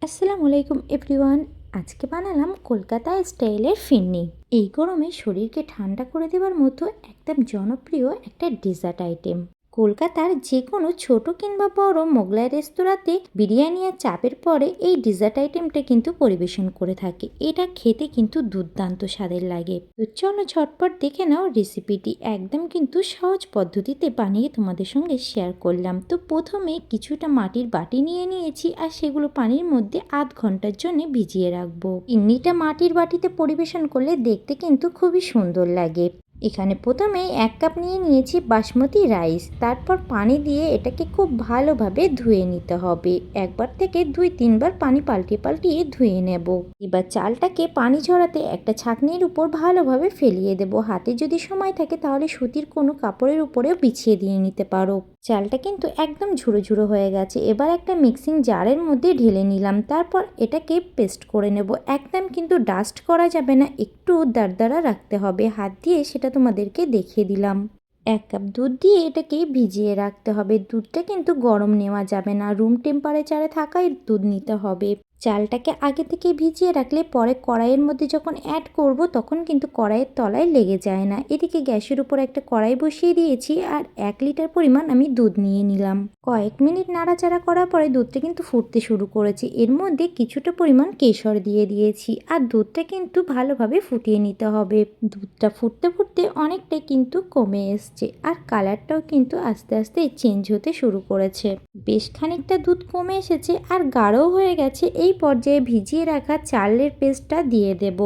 আসসালামু আলাইকুম এভরিওয়ান। আজকে বানালাম কলকাতা স্টাইলের ফিরনি। এই গরমে শরীরকে ঠান্ডা করে দেওয়ার মতো একদম জনপ্রিয় একটা ডেজার্ট আইটেম। কলকাতার যে কোনো ছোট কিংবা বড় মোগলাই রেস্তোরাঁতে বিরিয়ানি আর চাপের পরে এই ডেজার্ট আইটেমটা কিন্তু পরিবেশন করে থাকে। এটা খেতে কিন্তু দুর্দান্ত স্বাদের লাগে। তো চলো ঝটপট দেখে নাও রেসিপিটি। একদম কিন্তু সহজ পদ্ধতিতে বানিয়ে তোমাদের সঙ্গে শেয়ার করলাম। তো প্রথমে কিছুটা মাটির বাটি নিয়ে নিয়েছি আর সেগুলো পানির মধ্যে আধ ঘন্টার জন্য ভিজিয়ে রাখবো। ফিরনিটা মাটির বাটিতে পরিবেশন করলে দেখতে কিন্তু খুবই সুন্দর লাগে। এখানে প্রথমে 1 কাপ নিয়ে নিয়েছি বাসমতি রাইস। তারপর পানি দিয়ে এটাকে খুব ভালোভাবে ধুয়ে নিতে হবে। একবার থেকে 2-3 বার পানি পাল্টিয়ে পাল্টিয়ে ধুয়ে নেব। এবার চালটাকে পানি ঝরাতে একটা ছাঁকনির উপর ভালোভাবে ফেলিয়ে দেব। হাতে যদি সময় থাকে তাহলে সুতির কোনো কাপড়ের উপরেও বিছিয়ে দিয়ে নিতে পারো। চালটা কিন্তু একদম ঝুরো ঝুরো হয়ে গেছে। এবার একটা মিক্সিং জারের মধ্যে ঢেলে নিলাম। তারপর এটাকে পেস্ট করে নেব। একদম কিন্তু ডাস্ট করা যাবে না, একটু দারদারা রাখতে হবে। হাত দিয়ে সেটা তোমাদেরকে দেখিয়ে দিলাম। 1 কাপ দুধ দিয়ে এটাকে ভিজিয়ে রাখতে হবে। দুধটা কিন্তু গরম নেওয়া যাবে না, রুম টেম্পারেচারে থাকাই দুধ নিতে হবে। চালটাকে আগে থেকে ভিজিয়ে রাখলে পরে কড়াইয়ের মধ্যে যখন অ্যাড করব তখন কিন্তু কড়াইয়ের তলায় লেগে যায় না। এদিকে গ্যাসের উপর একটা কড়াই বসিয়ে দিয়েছি আর 1 লিটার পরিমাণ আমি দুধ নিয়ে নিলাম। কয়েক মিনিট নাড়াচাড়া করার পরে দুধটা কিন্তু ফুটতে শুরু করেছে। এর মধ্যে কিছুটা পরিমাণ কেশর দিয়ে দিয়েছি আর দুধটা কিন্তু ভালোভাবে ফুটিয়ে নিতে হবে। দুধটা ফুটতে ফুটতে অনেকটাই কিন্তু কমে এসছে আর কালারটাও কিন্তু আস্তে আস্তে চেঞ্জ হতে শুরু করেছে। বেশ খানিকটা দুধ কমে এসেছে আর গাঢ়ও হয়ে গেছে। এই পর্যায়ে ভিজিয়ে রাখা চালের পেস্টটা দিয়ে দেব।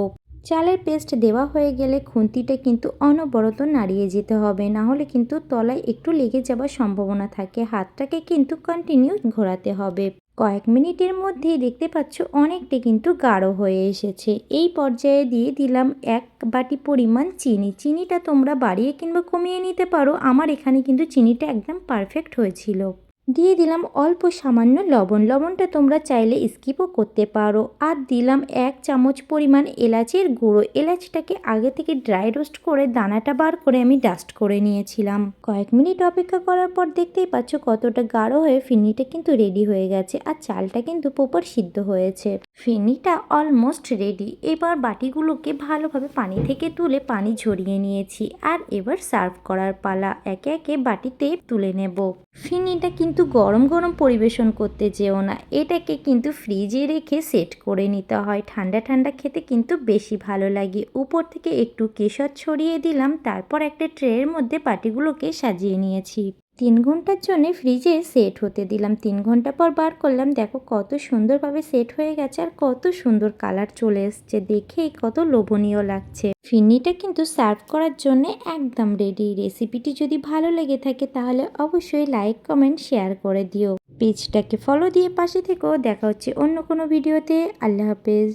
চালের পেস্ট দেওয়া হয়ে গেলে খুন্তিটা কিন্তু অনবরত নাড়িয়ে যেতে হবে, না হলে কিন্তু তলায় একটু লেগে যাওয়ার সম্ভাবনা থাকে। হাতটাকে কিন্তু কন্টিনিউ ঘোরাতে হবে। কয়েক মিনিটের মধ্যেই দেখতে পাচ্ছ অনেকটা কিন্তু গাঢ় হয়ে এসেছে। এই পর্যায়ে দিয়ে দিলাম 1 বাটি পরিমাণ চিনি। চিনিটা তোমরা বাড়িয়ে কিংবা কমিয়ে নিতে পারো। আমার এখানে কিন্তু চিনিটা একদম পারফেক্ট হয়েছিল। দিয়ে দিলাম অল্প সামান্য লবণ। লবণটা তোমরা চাইলে স্কিপও করতে পারো। আর দিলাম 1 চামচ পরিমাণ এলাচের গুঁড়ো। এলাচটাকে আগে থেকে ড্রাই রোস্ট করে দানাটা বার করে আমি ডাস্ট করে নিয়েছিলাম। কয়েক মিনিট অপেক্ষা করার পর দেখতেই পাচ্ছ কতটা গাঢ় হয়ে ফিরনিটা কিন্তু রেডি হয়ে গেছে আর চালটা কিন্তু প্রপার সিদ্ধ হয়েছে। ফিরনিটা অলমোস্ট রেডি। এবার বাটিগুলোকে ভালোভাবে পানি থেকে তুলে পানি ঝরিয়ে নিয়েছি আর এবার সার্ভ করার পালা। একে একে বাটিতে তুলে নেব। ফিরনিটা কিন্তু গরম গরম পরিবেশন করতে যেও না, এটাকে কিন্তু ফ্রিজে রেখে সেট করে নিতে হয়। ঠান্ডা ঠান্ডা খেতে কিন্তু বেশি ভালো লাগে। উপর থেকে একটু কেশর ছড়িয়ে দিলাম। তারপর একটা ট্রের মধ্যে বাটিগুলোকে সাজিয়ে নিয়েছি। 3 ঘন্টার জন্য ফ্রিজে সেট হতে দিলাম। 3 ঘন্টা পর বার করলাম। দেখো কত সুন্দরভাবে সেট হয়ে গেছে আর কত সুন্দর কালার চলে এসছে। দেখেই কত লোভনীয় লাগছে। ফিরনিটা কিন্তু সার্ভ করার জন্য একদম রেডি। রেসিপিটি যদি ভালো লেগে থাকে তাহলে অবশ্যই লাইক কমেন্ট শেয়ার করে দিও। পেজটাকে ফলো দিয়ে পাশে থেকো। দেখা হচ্ছে অন্য কোনো ভিডিওতে। আল্লাহ হাফেজ।